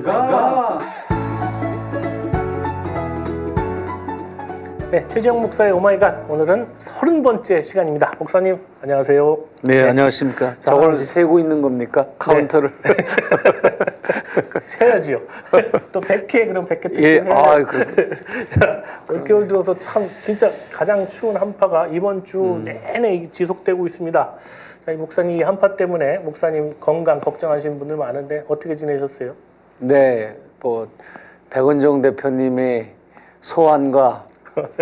오마이갓. 네, 최지영 목사의 오마이갓. 오늘은 30번째 시간입니다. 목사님, 안녕하세요. 네, 안녕하십니까. 저걸 세고 있는 겁니까? 카운터를. 세야지요. 또 100회, 그럼 100회 특집 예, 해야 자, 올겨울 들어서 참 진짜 가장 추운 한파가 이번 주 내내 지속되고 있습니다. 자, 이 목사님 이 한파 때문에 목사님 건강 걱정하시는 분들 많은데 어떻게 지내셨어요? 네, 뭐 백은종 대표님의 소환과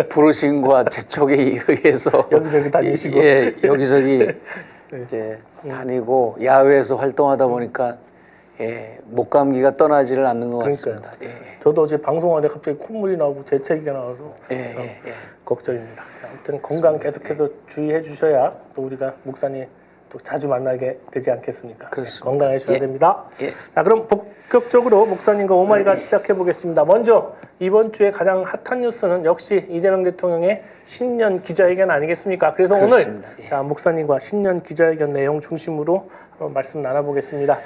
부르심과 재촉에 의해서 여기저기 다니시고. 예, 여기저기 이제 다니고 야외에서 활동하다 보니까 예, 목감기가 떠나지를 않는 것 같습니다. 예. 저도 어제 방송하는데 갑자기 콧물이 나오고 재채기가 나와서 예, 참 예, 예. 걱정입니다. 자, 아무튼 건강 계속해서 주의해 주셔야 또 우리가 목사님 또 자주 만나게 되지 않겠습니까? 그렇습니다. 건강하셔야 예. 됩니다. 예. 자, 그럼 본격적으로 목사님과 오마이갓 시작해 보겠습니다. 먼저 이번 주에 가장 핫한 뉴스는 역시 이재명 대통령의 신년 기자회견 아니겠습니까? 그래서 그렇습니다. 오늘 예. 자, 목사님과 신년 기자회견 내용 중심으로 한번 말씀 나눠보겠습니다.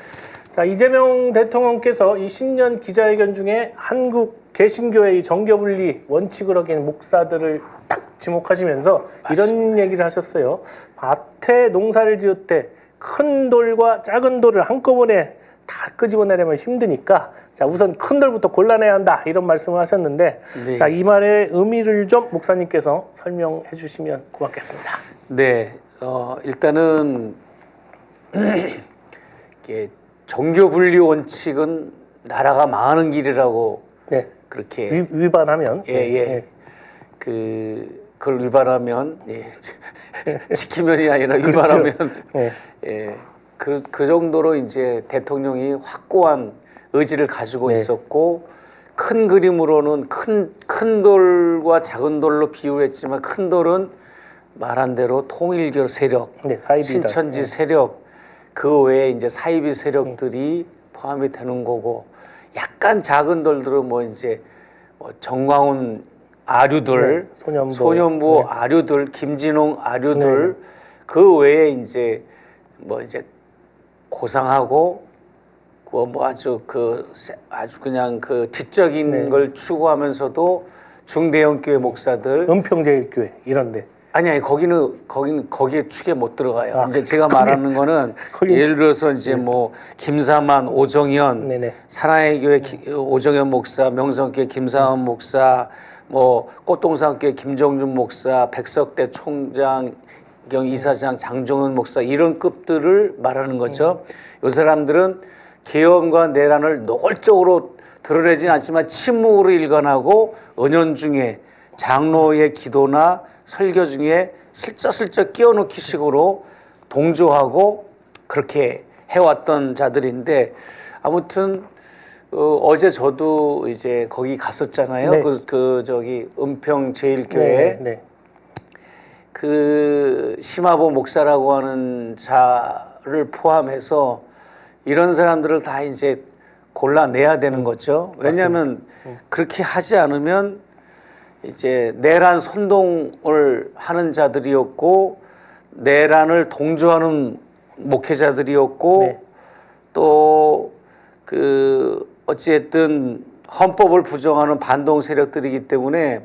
자, 이재명 대통령께서 이 신년 기자회견 중에 한국 개신교회의 정교분리 원칙을 어긴 목사들을 딱 지목하시면서 이런 얘기를 하셨어요. 밭에 농사를 지을 때 큰 돌과 작은 돌을 한꺼번에 다 끄집어내려면 힘드니까 자, 우선 큰 돌부터 골라내야 한다 이런 말씀을 하셨는데 네. 자, 이 말의 의미를 좀 목사님께서 설명해 주시면 고맙겠습니다. 네, 일단은 이게 종교 분리 원칙은 나라가 망하는 길이라고 네. 그렇게 위반하면 예. 그걸 위반하면 지키면이 아니라 위반하면 네. 그 정도로 이제 대통령이 확고한 의지를 가지고 있었고 큰 그림으로는 큰 돌과 작은 돌로 비유했지만 큰 돌은 말한 대로 통일교 세력, 사이비다. 신천지 세력 그 외에 이제 사이비 세력들이 포함이 되는 거고 약간 작은 돌들은 뭐 이제 정광훈 아류들, 소년부 아류들, 김진홍 아류들 그 외에 이제 뭐 이제 고상하고 뭐 아주 그냥 그 지적인 걸 추구하면서도 중대형 교회 목사들, 은평제일교회 이런데. 아니 거기에 축에 못 들어가요. 이제 제가 말하는 거는 예를 들어서 이제 뭐 김사만, 오정현, 사랑의 교회 오정현 목사, 명성교회 김사만 목사, 뭐 꽃동산교회 김정준 목사, 백석대 총장 경 이사장 장종은 목사 이런 급들을 말하는 거죠. 이 사람들은 계엄과 내란을 노골적으로 드러내진 않지만 침묵으로 일관하고 은연중에 장로의 기도나 설교 중에 슬쩍슬쩍 끼워넣기 식으로 동조하고 그렇게 해왔던 자들인데 아무튼 어제 저도 이제 거기 갔었잖아요. 저기 은평 제일교회 그 심화보 목사라고 하는 자를 포함해서 이런 사람들을 다 이제 골라내야 되는 거죠. 왜냐하면 그렇게 하지 않으면 이제 내란 선동을 하는 자들이었고 내란을 동조하는 목회자들이었고 또 어찌됐든 헌법을 부정하는 반동 세력들이기 때문에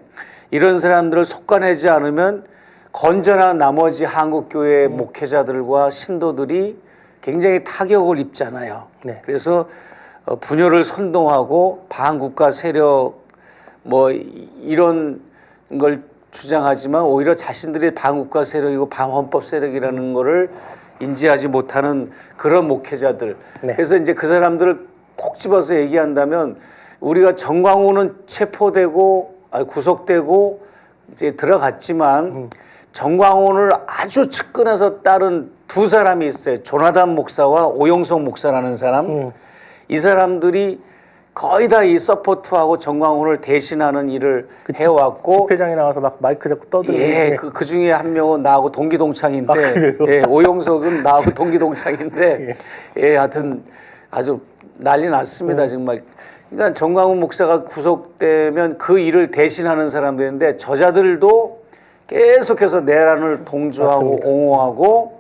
이런 사람들을 속아내지 않으면 건전한 나머지 한국교회 목회자들과 신도들이 굉장히 타격을 입잖아요. 그래서 분열을 선동하고 반국가 세력 뭐 이런 걸 주장하지만 오히려 자신들이 반국가 세력이고 반헌법 세력이라는 거를 인지하지 못하는 그런 목회자들. 그래서 이제 그 사람들을 콕 집어서 얘기한다면 우리가 정광훈은 체포되고 구속되고 이제 들어갔지만 정광훈을 아주 측근해서 따른 두 사람이 있어요. 조나단 목사와 오영석 목사라는 사람. 이 사람들이 거의 다 이 서포트하고 정광훈을 대신하는 일을 해왔고 집회장에 나와서 막 마이크 잡고 떠드는데 그 중에 한 명은 나하고 동기동창인데 오영석은 나하고 동기동창인데 하여튼 아주 난리 났습니다. 정말. 그러니까 정광훈 목사가 구속되면 그 일을 대신하는 사람들인데 저자들도 계속해서 내란을 동조하고 옹호하고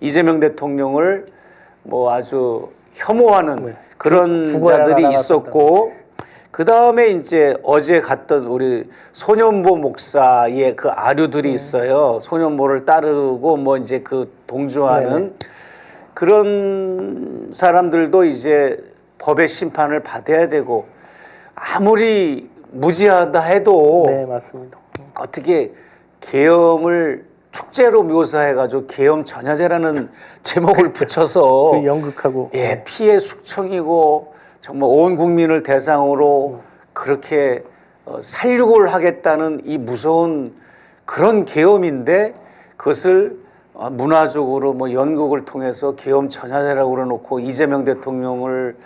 이재명 대통령을 뭐 아주 혐오하는 그런 죽어야 자들이 나라가 있었고 그 다음에 이제 어제 갔던 우리 소년보 목사의 그 아류들이 있어요. 소년보를 따르고 뭐 이제 그 동조하는 네네. 그런 사람들도 이제 법의 심판을 받아야 되고 아무리 무지하다 해도 네, 맞습니다. 어떻게 계엄을 축제로 묘사해가지고 계엄 전야제라는 제목을 붙여서 그 연극하고 예, 피해 숙청이고 정말 온 국민을 대상으로 그렇게 살육을 하겠다는 이 무서운 그런 계엄인데 그것을 문화적으로 뭐 연극을 통해서 계엄 전야제라고 그래놓고 이재명 대통령을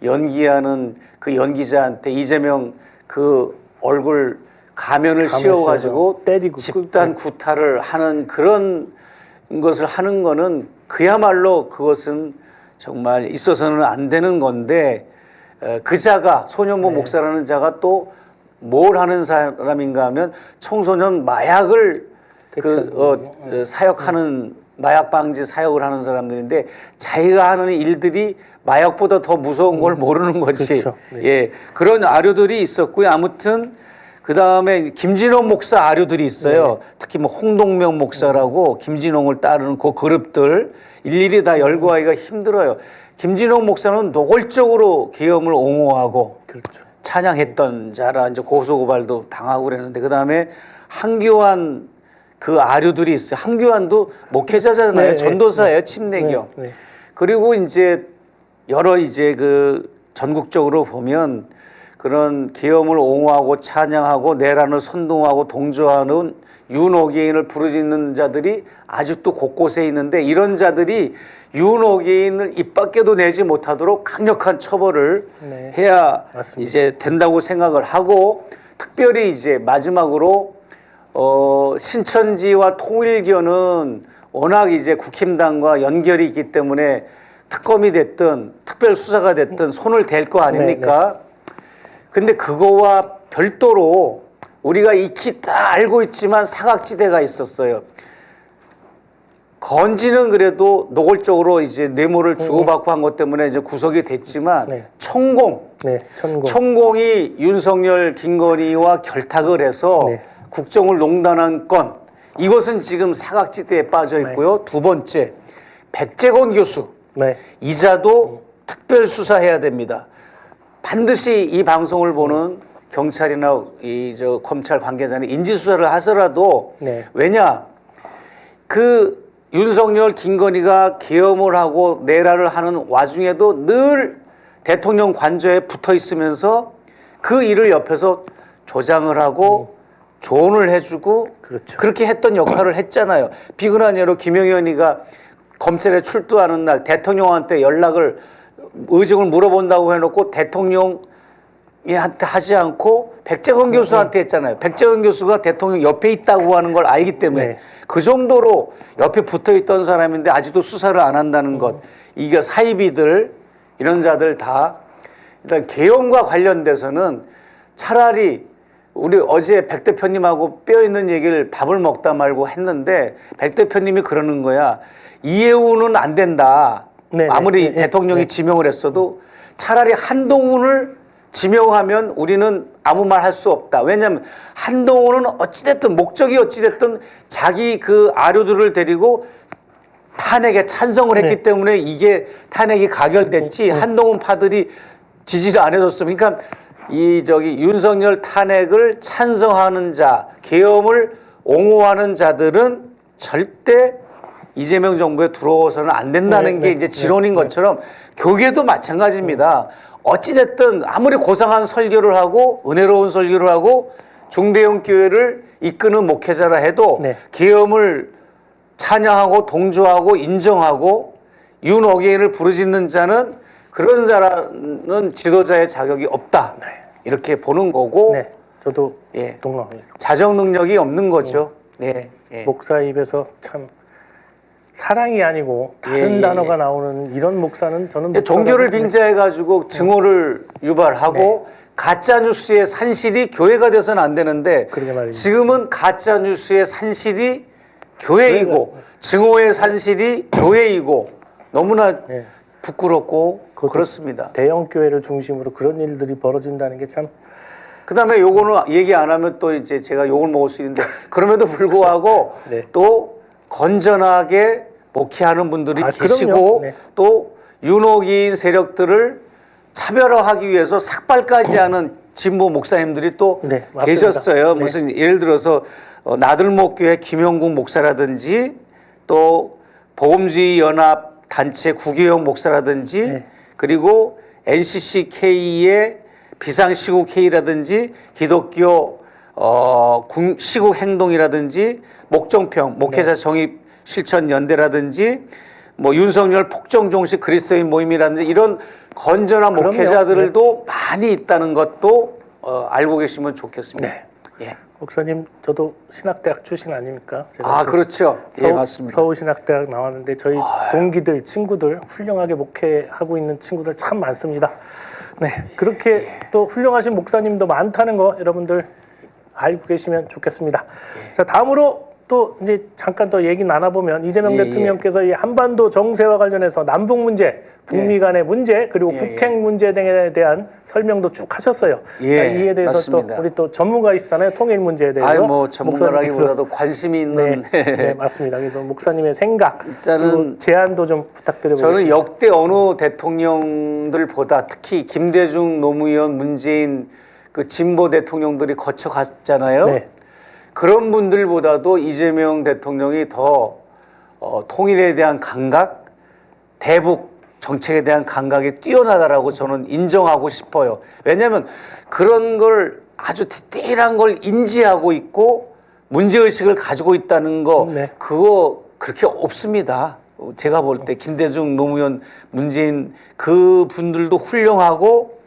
연기하는 그 연기자한테 이재명 그 얼굴 가면을 씌워가지고 때리고 집단 구타를 하는 그런 것을 하는 거는 그야말로 그것은 정말 있어서는 안 되는 건데 그 자가 소년보 목사라는 자가 또 뭘 하는 사람인가 하면 청소년 마약을 사역하는 마약 방지 사역을 하는 사람들인데 자기가 하는 일들이 마약보다 더 무서운 걸 모르는 거지. 그렇죠. 네. 예, 그런 아류들이 있었고요. 아무튼 그 다음에 김진홍 목사 아류들이 있어요. 특히 뭐 홍동명 목사라고 김진홍을 따르는 그 그룹들 일일이 다 열거하기가 힘들어요. 김진홍 목사는 노골적으로 계엄을 옹호하고 그렇죠. 찬양했던 자라 이제 고소고발도 당하고 그랬는데 그 다음에 한교안 그 아류들이 있어요. 한교안도 목회자잖아요. 네, 전도사예요. 침례교. 네. 그리고 이제 여러 이제 그 전국적으로 보면 그런 계엄을 옹호하고 찬양하고 내란을 선동하고 동조하는 윤호개인을 부르짖는 자들이 아직도 곳곳에 있는데 이런 자들이 윤호개인을 입 밖에도 내지 못하도록 강력한 처벌을 네. 해야 맞습니다. 이제 된다고 생각을 하고 특별히 이제 마지막으로 신천지와 통일교는 워낙 이제 국힘당과 연결이 있기 때문에 특검이 됐든 특별수사가 됐든 손을 댈 거 아닙니까? 근데 그거와 별도로 우리가 익히 다 알고 있지만 사각지대가 있었어요. 건지는 그래도 노골적으로 이제 뇌물을 주고받고 한 것 때문에 이제 구속이 됐지만 천공. 네, 천공. 천공이 윤석열, 김건희와 결탁을 해서 국정을 농단한 건 이것은 지금 사각지대에 빠져 있고요. 두 번째, 백재건 교수. 이자도 특별 수사해야 됩니다. 반드시 이 방송을 보는 경찰이나 저 검찰 관계자는 인지 수사를 하더라도 왜냐 그 윤석열, 김건희가 계엄을 하고 내란을 하는 와중에도 늘 대통령 관저에 붙어 있으면서 그 일을 옆에서 조장을 하고 조언을 해주고 그렇게 했던 역할을 했잖아요. 비근한 예로 김영현이가 검찰에 출두하는 날 대통령한테 연락을 의중을 물어본다고 해놓고 대통령한테 하지 않고 백재건 교수한테 했잖아요. 백재건 교수가 대통령 옆에 있다고 하는 걸 알기 때문에 그 정도로 옆에 붙어있던 사람인데 아직도 수사를 안 한다는 것. 이게 사이비들 이런 자들 다 일단 계엄과 관련돼서는 차라리 우리 어제 백 대표님하고 뼈있는 얘기를 밥을 먹다 말고 했는데 백 대표님이 그러는 거야. 이해우는 안 된다. 아무리 대통령이 지명을 했어도 차라리 한동훈을 지명하면 우리는 아무 말 할 수 없다. 왜냐하면 한동훈은 어찌됐든 목적이 어찌됐든 자기 그 아류들을 데리고 탄핵에 찬성을 했기 때문에 이게 탄핵이 가결됐지 한동훈 파들이 지지를 안 해줬으면 그러니까 윤석열 탄핵을 찬성하는 자, 계엄을 옹호하는 자들은 절대 이재명 정부에 들어오서는 안 된다는 게 이제 지론인 것처럼 교계도 마찬가지입니다. 어찌됐든 아무리 고상한 설교를 하고 은혜로운 설교를 하고 중대형 교회를 이끄는 목회자라 해도 계엄을 찬양하고 동조하고 인정하고 윤어게인을 부르짖는 자는 그런 자는 지도자의 자격이 없다. 이렇게 보는 거고 저도 동감합니다. 자정 능력이 없는 거죠. 목사 입에서 참 사랑이 아니고 다른 단어가 나오는 이런 목사는 저는 종교를 빙자해가지고 증오를 유발하고 가짜 뉴스의 산실이 교회가 돼서는 안 되는데 지금은 가짜 뉴스의 산실이 교회이고 증오의 산실이 교회이고 너무나 부끄럽고 그것도 그렇습니다. 대형 교회를 중심으로 그런 일들이 벌어진다는 게 참. 그다음에 요거는 얘기 안 하면 또 이제 제가 욕을 먹을 수 있는데 그럼에도 불구하고 네. 또 건전하게 목회하는 분들이 계시고 그럼요. 네. 또 윤호기인 세력들을 차별화하기 위해서 삭발까지 하는 진보 목사님들이 또 네, 맞습니다. 계셨어요. 네. 무슨 예를 들어서 나들목교회 김영국 목사라든지 또 보험주의 연합 단체 구교영 목사라든지 네. 그리고 NCCK의 비상시국 회의라든지 기독교 시국 행동이라든지 목정평 목회자 정입 실천 연대라든지 뭐 윤석열 폭정 종식 그리스도인 모임이라든지 이런 건전한 그럼요. 목회자들도 많이 있다는 것도 알고 계시면 좋겠습니다. 네. 예. 목사님, 저도 신학대학 출신 아닙니까? 제가 아 그렇죠. 예 맞습니다. 서울신학대학 나왔는데 저희 동기들, 친구들 훌륭하게 목회하고 있는 친구들 참 많습니다. 네, 그렇게 또 훌륭하신 목사님도 많다는 거 여러분들 알고 계시면 좋겠습니다. 자, 다음으로 또 이제 잠깐 더 얘기 나눠보면 이재명 대통령께서 이 한반도 정세와 관련해서 남북 문제, 북미 간의 문제 그리고 북핵 문제 등에 대한 설명도 쭉 하셨어요. 이에 대해서 맞습니다. 또 우리 또 전문가이시잖아요. 통일 문제에 대해서. 아유 뭐 전문가라기보다도 관심이 있는. 네, 맞습니다. 그래서 목사님의 생각, 일단은 그리고 제안도 좀 부탁드려보겠습니다. 저는 역대 어느 대통령들보다 특히 김대중, 노무현, 문재인 그 진보 대통령들이 거쳐갔잖아요. 네. 그런 분들보다도 이재명 대통령이 더 통일에 대한 감각, 대북 정책에 대한 감각이 뛰어나다라고 저는 인정하고 싶어요. 왜냐하면 그런 걸 아주 디테일한 걸 인지하고 있고 문제의식을 가지고 있다는 거 그거 그렇게 없습니다. 제가 볼 때 김대중, 노무현, 문재인 그 분들도 훌륭하고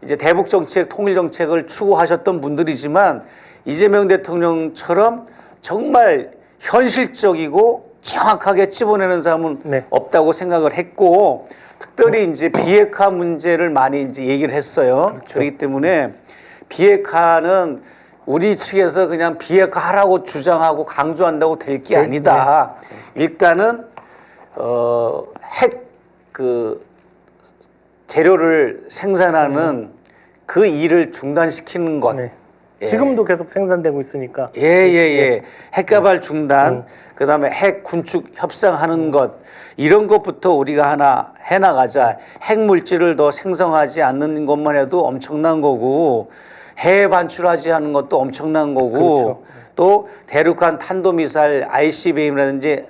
이제 대북 정책, 통일 정책을 추구하셨던 분들이지만 이재명 대통령처럼 정말 현실적이고 정확하게 찝어내는 사람은 없다고 생각을 했고 특별히 이제 비핵화 문제를 많이 이제 얘기를 했어요. 그렇죠. 그렇기 때문에 비핵화는 우리 측에서 그냥 비핵화하라고 주장하고 강조한다고 될 게 아니다. 일단은 핵 그 재료를 생산하는 그 일을 중단시키는 것. 지금도 계속 생산되고 있으니까. 핵개발 중단, 그다음에 핵 군축 협상하는 것 이런 것부터 우리가 하나 해나가자. 핵 물질을 더 생성하지 않는 것만 해도 엄청난 거고 해외 반출하지 않는 것도 엄청난 거고 그렇죠. 또 대륙간 탄도미사일 ICBM이라든지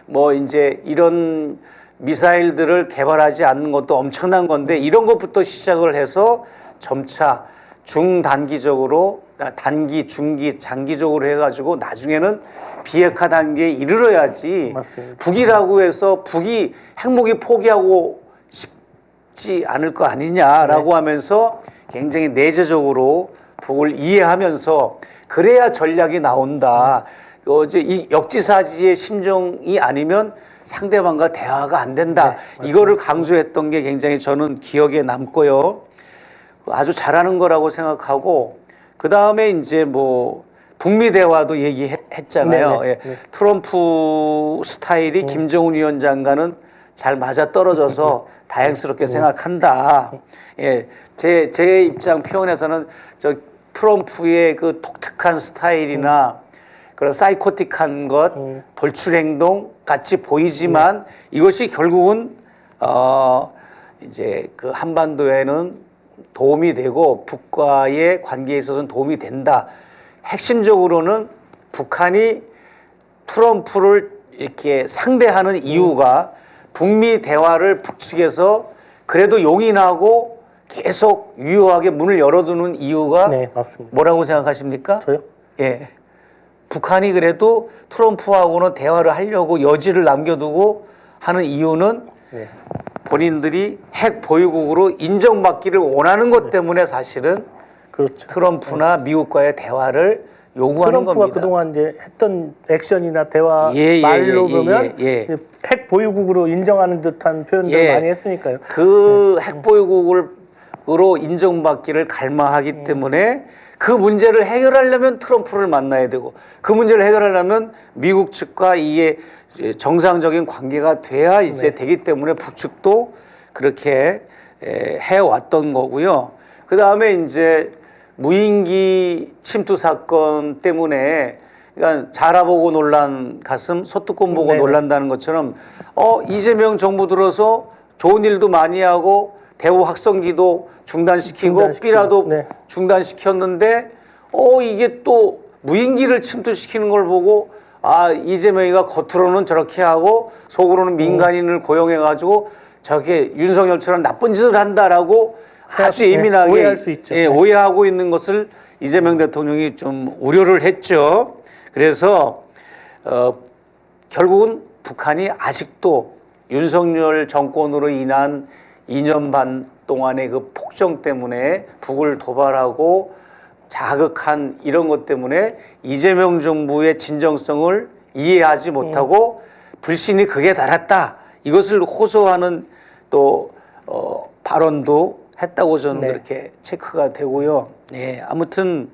뭐 이제 이런 미사일들을 개발하지 않는 것도 엄청난 건데 이런 것부터 시작을 해서 점차 중단기적으로 단기, 중기, 장기적으로 해가지고 나중에는 비핵화 단계에 이르러야지. 맞습니다. 북이라고 해서 북이 핵무기 포기하고 싶지 않을 거 아니냐라고 하면서 굉장히 내재적으로 북을 이해하면서 그래야 전략이 나온다. 어제 이 역지사지의 심정이 아니면 상대방과 대화가 안 된다. 이거를 강조했던 게 굉장히 저는 기억에 남고요. 아주 잘하는 거라고 생각하고 그 다음에 이제 뭐 북미 대화도 얘기했잖아요. 트럼프 스타일이 김정은 위원장과는 잘 맞아 떨어져서 다행스럽게 생각한다. 제 입장 표현에서는 저 트럼프의 그 독특한 스타일이나 그런 사이코틱한 것, 돌출 행동 같이 보이지만 이것이 결국은 이제 그 한반도에는 도움이 되고 북과의 관계에 있어서는 도움이 된다. 핵심적으로는 북한이 트럼프를 이렇게 상대하는 이유가 북미 대화를 북측에서 그래도 용인하고 계속 유효하게 문을 열어두는 이유가 맞습니다. 뭐라고 생각하십니까? 저요? 북한이 그래도 트럼프하고는 대화를 하려고 여지를 남겨두고 하는 이유는 본인들이 핵 보유국으로 인정받기를 원하는 것 때문에 사실은 그렇죠. 트럼프나 미국과의 대화를 요구하는 트럼프가 겁니다. 그동안 이제 했던 액션이나 대화 말로 보면 핵 보유국으로 인정하는 듯한 표현들을 많이 했으니까요. 그 핵 보유국으로 인정받기를 갈망하기 때문에 그 문제를 해결하려면 트럼프를 만나야 되고 그 문제를 해결하려면 미국 측과 이게 정상적인 관계가 돼야 이제 되기 때문에 북측도 그렇게 해왔던 거고요. 그 다음에 이제 무인기 침투 사건 때문에 그러니까 자라보고 놀란 가슴 소뚜껑 보고 놀란다는 것처럼 이재명 정부 들어서 좋은 일도 많이 하고 대우 확성기도 중단시키고 삐라도 중단시켰는데 이게 또 무인기를 침투시키는 걸 보고 이재명이가 겉으로는 저렇게 하고 속으로는 민간인을 고용해가지고 저렇게 윤석열처럼 나쁜 짓을 한다라고 아주 예민하게 오해할 수 있죠. 오해하고 있는 것을 이재명 대통령이 좀 우려를 했죠. 그래서 결국은 북한이 아직도 윤석열 정권으로 인한 2년 반 동안의 그 폭정 때문에 북을 도발하고 자극한 이런 것 때문에 이재명 정부의 진정성을 이해하지 못하고 불신이 극에 달했다. 이것을 호소하는 또 발언도 했다고 저는 그렇게 체크가 되고요. 아무튼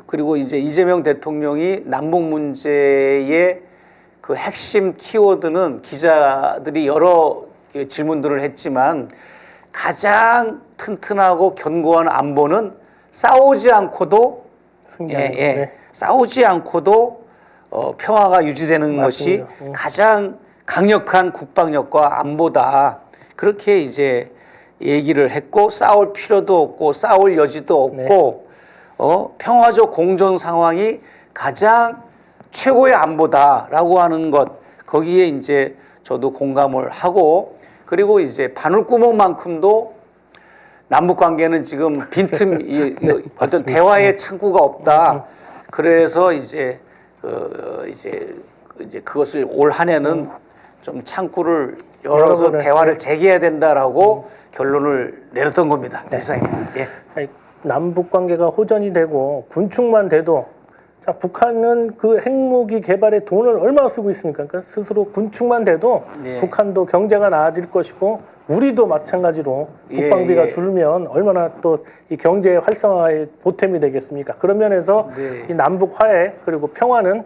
그리고 이제 이재명 대통령이 남북 문제의 그 핵심 키워드는 기자들이 여러 질문들을 했지만 가장 튼튼하고 견고한 안보는 싸우지 않고도 싸우지 않고도 평화가 유지되는 맞습니다. 것이 가장 강력한 국방력과 안보다. 그렇게 이제 얘기를 했고 싸울 필요도 없고 싸울 여지도 없고 평화적 공존 상황이 가장 최고의 안보다라고 하는 것 거기에 이제 저도 공감을 하고 그리고 이제 바늘구멍만큼도 남북 관계는 지금 빈틈 어떤 대화의 창구가 없다. 그래서 이제 그것을 올 한 해는 좀 창구를 열어서 대화를 재개해야 된다라고 결론을 내렸던 겁니다. 이상입니다. 남북 관계가 호전이 되고 군축만 돼도 자, 북한은 그 핵무기 개발에 돈을 얼마나 쓰고 있습니까? 그러니까 스스로 군축만 돼도 북한도 경제가 나아질 것이고 우리도 마찬가지로 국방비가 줄면 얼마나 또 이 경제 활성화의 보탬이 되겠습니까? 그런 면에서 이 남북 화해 그리고 평화는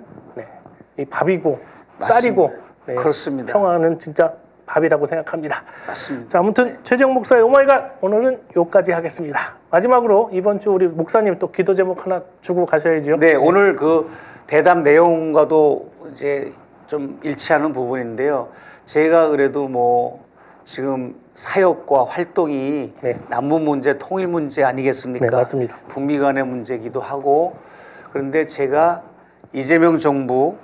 이 밥이고 쌀이고 그렇습니다. 평화는 진짜 밥이라고 생각합니다. 맞습니다. 자, 아무튼 최재형 목사의 오마이갓 오늘은 여기까지 하겠습니다. 마지막으로 이번 주 우리 목사님 또 기도 제목 하나 주고 가셔야죠. 네, 오늘 그 대담 내용과도 이제 좀 일치하는 부분인데요. 제가 그래도 뭐 지금 사역과 활동이 남북 문제, 통일 문제 아니겠습니까? 네, 맞습니다. 북미 간의 문제이기도 하고 그런데 제가 이재명 정부와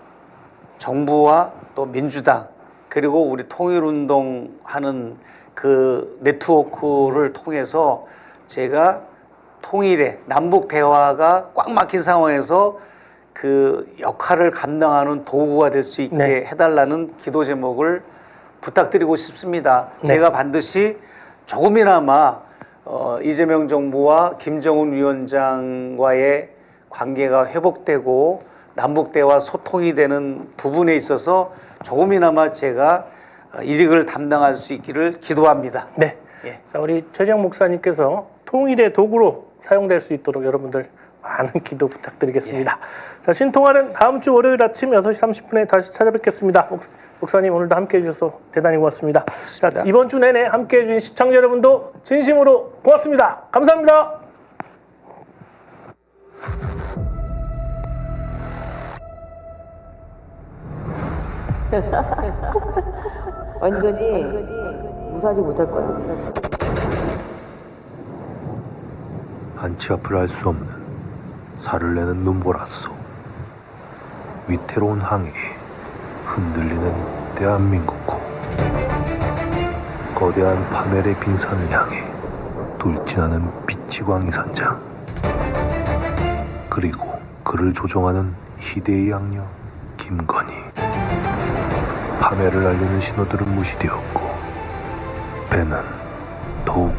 또 민주당 그리고 우리 통일운동 하는 그 네트워크를 통해서 제가 통일에 남북 대화가 꽉 막힌 상황에서 그 역할을 감당하는 도구가 될 수 있게 해달라는 기도 제목을 부탁드리고 싶습니다. 제가 반드시 조금이나마 이재명 정부와 김정은 위원장과의 관계가 회복되고 남북 대화 소통이 되는 부분에 있어서 조금이나마 제가 일익을 담당할 수 있기를 기도합니다. 네. 자, 우리 최재형 목사님께서 통일의 도구로 사용될 수 있도록 여러분들 많은 기도 부탁드리겠습니다. 자, 신통하는 다음 주 월요일 아침 6시 30분에 다시 찾아뵙겠습니다. 목사님 오늘도 함께해 주셔서 대단히 고맙습니다. 자, 이번 주 내내 함께해 주신 시청자 여러분도 진심으로 고맙습니다. 감사합니다. 완전히 무사하지 못할 거야. 한치 앞을 알 수 없는 살을 내는 눈보라소. 위태로운 항해에 흔들리는 대한민국호. 거대한 파멸의 빙산을 향해 돌진하는 빛지광이 선장. 그리고 그를 조종하는 희대의 양녀 김건희. 파멸을 알리는 신호들은 무시되었고 배는 더욱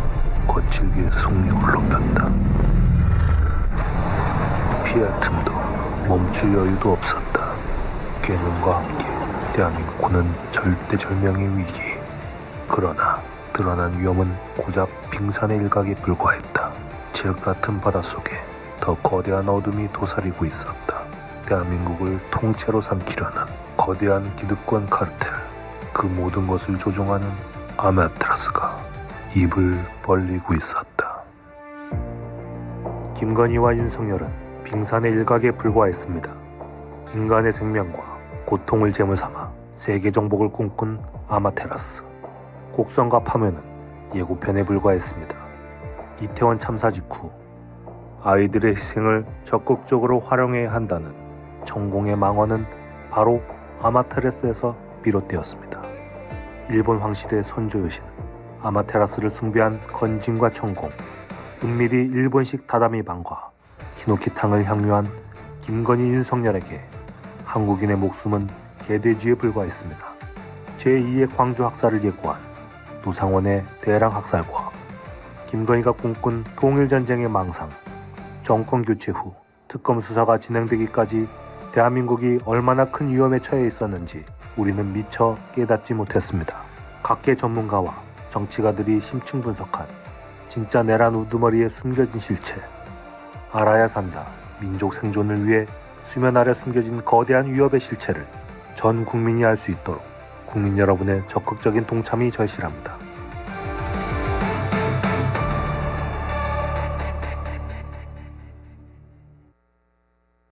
거칠게 속력을 높였다. 피할 틈도 멈출 여유도 없었다. 괴물과 함께 대한민국은 절대절명의 위기. 그러나 드러난 위험은 고작 빙산의 일각에 불과했다. 칠흑 같은 바닷속에 더 거대한 어둠이 도사리고 있었다. 대한민국을 통째로 삼키려는 거대한 기득권 카르텔, 그 모든 것을 조종하는 아마테라스가 입을 벌리고 있었다. 김건희와 윤석열은 빙산의 일각에 불과했습니다. 인간의 생명과 고통을 제물삼아 세계 정복을 꿈꾼 아마테라스. 곡선과 파묘는 예고편에 불과했습니다. 이태원 참사 직후 아이들의 희생을 적극적으로 활용해야 한다는 천공의 망언은 바로 아마테라스에서 비롯되었습니다. 일본 황실의 선조 여신 아마테라스를 숭배한 건진과 천공, 은밀히 일본식 다다미 방과 히노키탕을 향유한 김건희 윤석열에게 한국인의 목숨은 개돼지에 불과했습니다. 제2의 광주 학살을 예고한 노상원의 대량 학살과 김건희가 꿈꾼 통일전쟁의 망상, 정권 교체 후 특검 수사가 진행되기까지 대한민국이 얼마나 큰 위험에 처해 있었는지 우리는 미처 깨닫지 못했습니다. 각계 전문가와 정치가들이 심층 분석한 진짜 내란 우두머리에 숨겨진 실체, 알아야 산다, 민족 생존을 위해 수면 아래 숨겨진 거대한 위협의 실체를 전 국민이 알 수 있도록 국민 여러분의 적극적인 동참이 절실합니다.